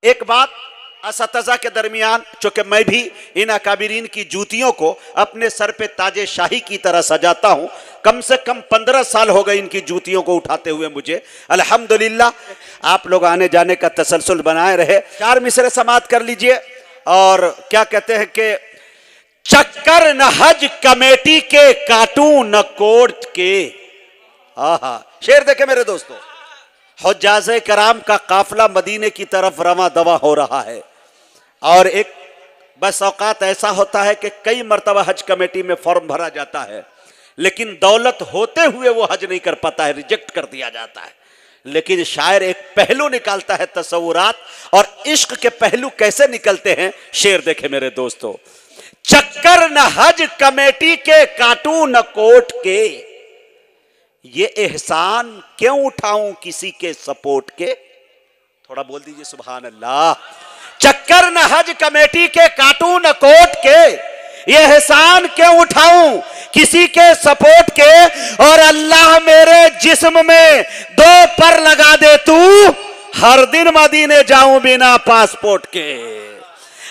एक बात असतज़ा के दरमियान, चूंकि मैं भी इन अकाबिरीन की जूतियों को अपने सर पे ताजे शाही की तरह सजाता हूं, कम से कम 15 साल हो गए इनकी जूतियों को उठाते हुए मुझे। अल्हम्दुलिल्लाह, आप लोग आने जाने का तसलसल बनाए रहे। 4 मिसरे समात कर लीजिए। और क्या कहते हैं कि चक्कर न हज कमेटी के, काटू न कोर्ट के। आहा, शेर देखे मेरे दोस्तों, हुज्जाज़े कराम का काफिला मदीने की तरफ रवां दवा हो रहा है। और एक बस औकात ऐसा होता है कि कई मरतबा हज कमेटी में फॉर्म भरा जाता है, लेकिन दौलत होते हुए वो हज नहीं कर पाता है, रिजेक्ट कर दिया जाता है। लेकिन शायर एक पहलू निकालता है, तसव्वुरात और इश्क के पहलू कैसे निकलते हैं। शेर देखे मेरे दोस्तों, चक्कर न हज कमेटी के, काटू न कोर्ट के, ये एहसान क्यों उठाऊं किसी के सपोर्ट के। थोड़ा बोल दीजिए सुभान अल्लाह। चक्कर न हज कमेटी के, काटू न कोर्ट के, ये एहसान क्यों उठाऊं किसी के सपोर्ट के। और अल्लाह मेरे जिस्म में 2 पर लगा दे तू, हर दिन मदीने जाऊं बिना पासपोर्ट के।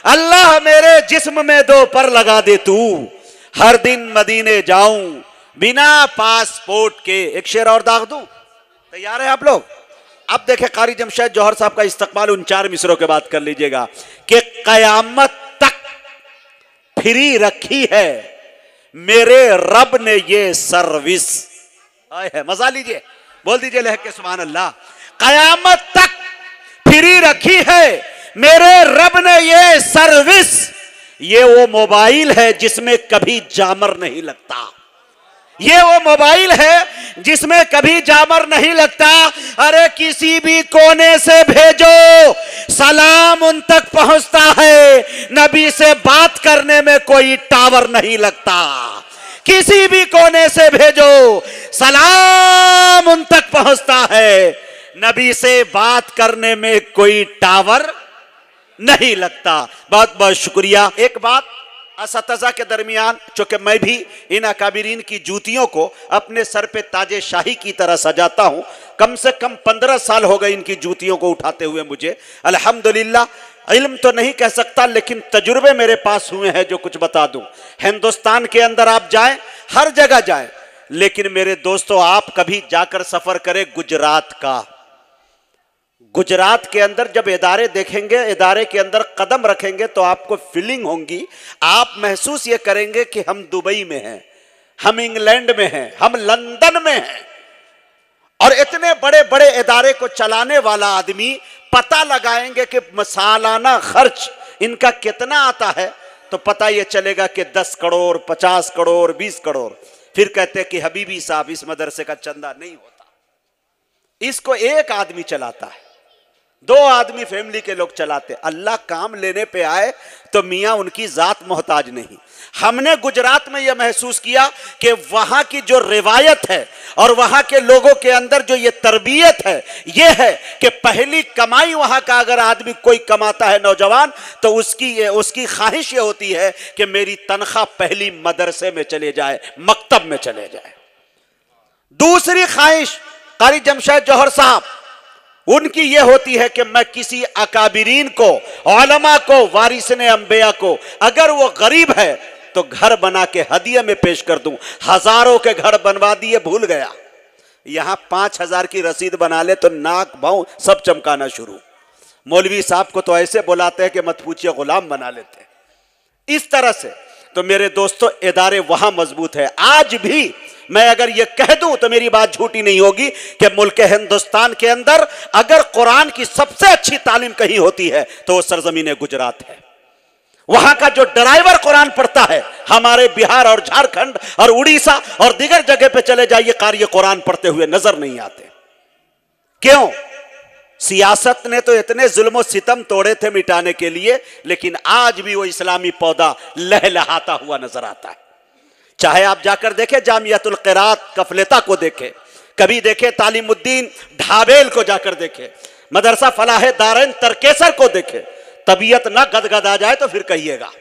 अल्लाह मेरे जिस्म में 2 पर लगा दे तू, हर दिन मदीने जाऊं बिना पासपोर्ट के। एक शेर और दाग दूं, तैयार है आप लोग? अब देखें कारी जमशेद जौहर साहब का इस्तकबाल उन 4 मिसरों के बाद कर लीजिएगा कि कयामत तक फ्री रखी है मेरे रब ने ये सर्विस। आए है, मजा लीजिए, बोल दीजिए लहक के सुभान अल्लाह। कयामत तक फ्री रखी है मेरे रब ने ये सर्विस। ये वो मोबाइल है जिसमें कभी जामर नहीं लगता, ये वो मोबाइल है जिसमें कभी जामर नहीं लगता। अरे किसी भी कोने से भेजो सलाम उन तक पहुंचता है, नबी से बात करने में कोई टावर नहीं लगता। किसी भी कोने से भेजो सलाम उन तक पहुंचता है, नबी से बात करने में कोई टावर नहीं लगता। बहुत बहुत शुक्रिया। एक बात असतज़ा के दरमियान, चूंकि मैं भी इन अकाबिरीन की जूतियों को अपने सर पे ताजे शाही की तरह सजाता हूं, कम से कम 15 साल हो गए इनकी जूतियों को उठाते हुए मुझे। अल्हम्दुलिल्लाह, इल्म तो नहीं कह सकता लेकिन तजुर्बे मेरे पास हुए हैं जो कुछ बता दूं। हिंदुस्तान के अंदर आप जाएं, हर जगह जाएं, लेकिन मेरे दोस्तों आप कभी जाकर सफर करें गुजरात का। गुजरात के अंदर जब इदारे देखेंगे, इदारे के अंदर कदम रखेंगे तो आपको फीलिंग होंगी, आप महसूस ये करेंगे कि हम दुबई में हैं, हम इंग्लैंड में हैं, हम लंदन में हैं। और इतने बड़े बड़े इदारे को चलाने वाला आदमी पता लगाएंगे कि सालाना खर्च इनका कितना आता है, तो पता ये चलेगा कि 10 करोड़, 50 करोड़, 20 करोड़। फिर कहते हैं कि हबीबी साहब इस मदरसे का चंदा नहीं होता। इसको एक आदमी चलाता है, 2 आदमी फैमिली के लोग चलाते। अल्लाह काम लेने पे आए तो मियां उनकी जात मोहताज नहीं। हमने गुजरात में यह महसूस किया कि वहां की जो रिवायत है और वहां के लोगों के अंदर जो ये तरबियत है, यह है कि पहली कमाई वहां का अगर आदमी कोई कमाता है नौजवान, तो उसकी ख्वाहिश ये होती है कि मेरी तनख्वाह पहली मदरसे में चले जाए, मकतब में चले जाए। दूसरी ख्वाहिश कारी जमशेद जौहर साहब, उनकी यह होती है कि मैं किसी अकाबिरीन को, उलमा को, वारिसने अंबिया को, अगर वो गरीब है तो घर बना के हदिया में पेश कर दूं। हजारों के घर बनवा दिए, भूल गया। यहां 5000 की रसीद बना ले तो नाक भाव सब चमकाना शुरू। मौलवी साहब को तो ऐसे बुलाते हैं कि मत पूछिए, गुलाम बना लेते हैं। इस तरह से तो मेरे दोस्तों इदारे वहां मजबूत है। आज भी मैं अगर यह कह दूं तो मेरी बात झूठी नहीं होगी कि मुल्क हिंदुस्तान के अंदर अगर कुरान की सबसे अच्छी तालीम कहीं होती है तो वो सरजमीन गुजरात है। वहां का जो ड्राइवर कुरान पढ़ता है, हमारे बिहार और झारखंड और उड़ीसा और दीगर जगह पे चले जाइए, कारी कुरान पढ़ते हुए नजर नहीं आते। क्यों? सियासत ने तो इतने जुल्म सितम तोड़े थे मिटाने के लिए, लेकिन आज भी वो इस्लामी पौधा लहलहाता हुआ नजर आता है। चाहे आप जाकर देखें जामियातुल क़िरात कफलेता को देखें, कभी देखें तालीमुद्दीन ढाबेल को जाकर देखें, मदरसा फलाह दारैन तरकेसर को देखें, तबीयत ना गदगद आ जाए तो फिर कहिएगा।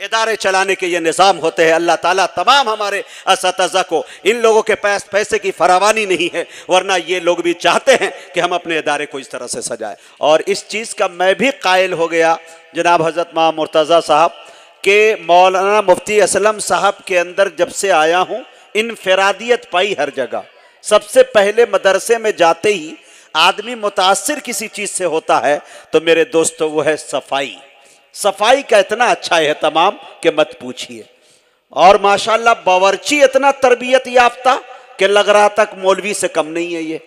इदारे चलाने के ये निज़ाम होते हैं। अल्लाह ताला तमाम हमारे असतज़ा को, इन लोगों के पास पैसे की फरावानी नहीं है, वरना ये लोग भी चाहते हैं कि हम अपने इदारे को इस तरह से सजाएं। और इस चीज़ का मैं भी कायल हो गया जनाब हज़रत मौलाना मुर्तज़ा साहब के, मौलाना मुफ्ती असलम साहब के अंदर जब से आया हूँ इनफरादियत पाई हर जगह। सबसे पहले मदरसे में जाते ही आदमी मुतासिर किसी चीज़ से होता है तो मेरे दोस्तों वो है सफाई। सफाई का इतना अच्छा एहतमाम कि मत पूछिए। और माशाल्लाह बावर्ची इतना तरबियत याफ्ता कि लग रहा तक मौलवी से कम नहीं है ये।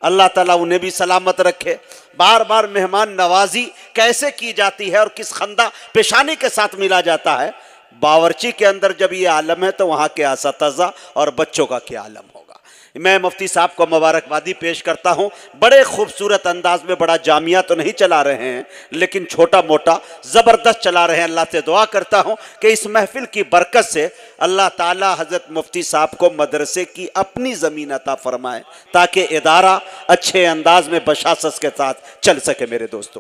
अल्लाह ताला उन्हें भी सलामत रखे। बार बार मेहमान नवाजी कैसे की जाती है और किस खंदा पेशानी के साथ मिला जाता है। बावर्ची के अंदर जब ये आलम है तो वहाँ के असतज़ा और बच्चों का क्या आलम होगा। मैं मुफ्ती साहब को मुबारकबादी पेश करता हूँ। बड़े खूबसूरत अंदाज में, बड़ा जामिया तो नहीं चला रहे हैं लेकिन छोटा मोटा ज़बरदस्त चला रहे हैं। अल्लाह से दुआ करता हूँ कि इस महफिल की बरकत से अल्लाह ताला हज़रत मुफ्ती साहब को मदरसे की अपनी ज़मीन अता फरमाए ताकि इदारा अच्छे अंदाज में बशासत के साथ चल सके। मेरे दोस्तों।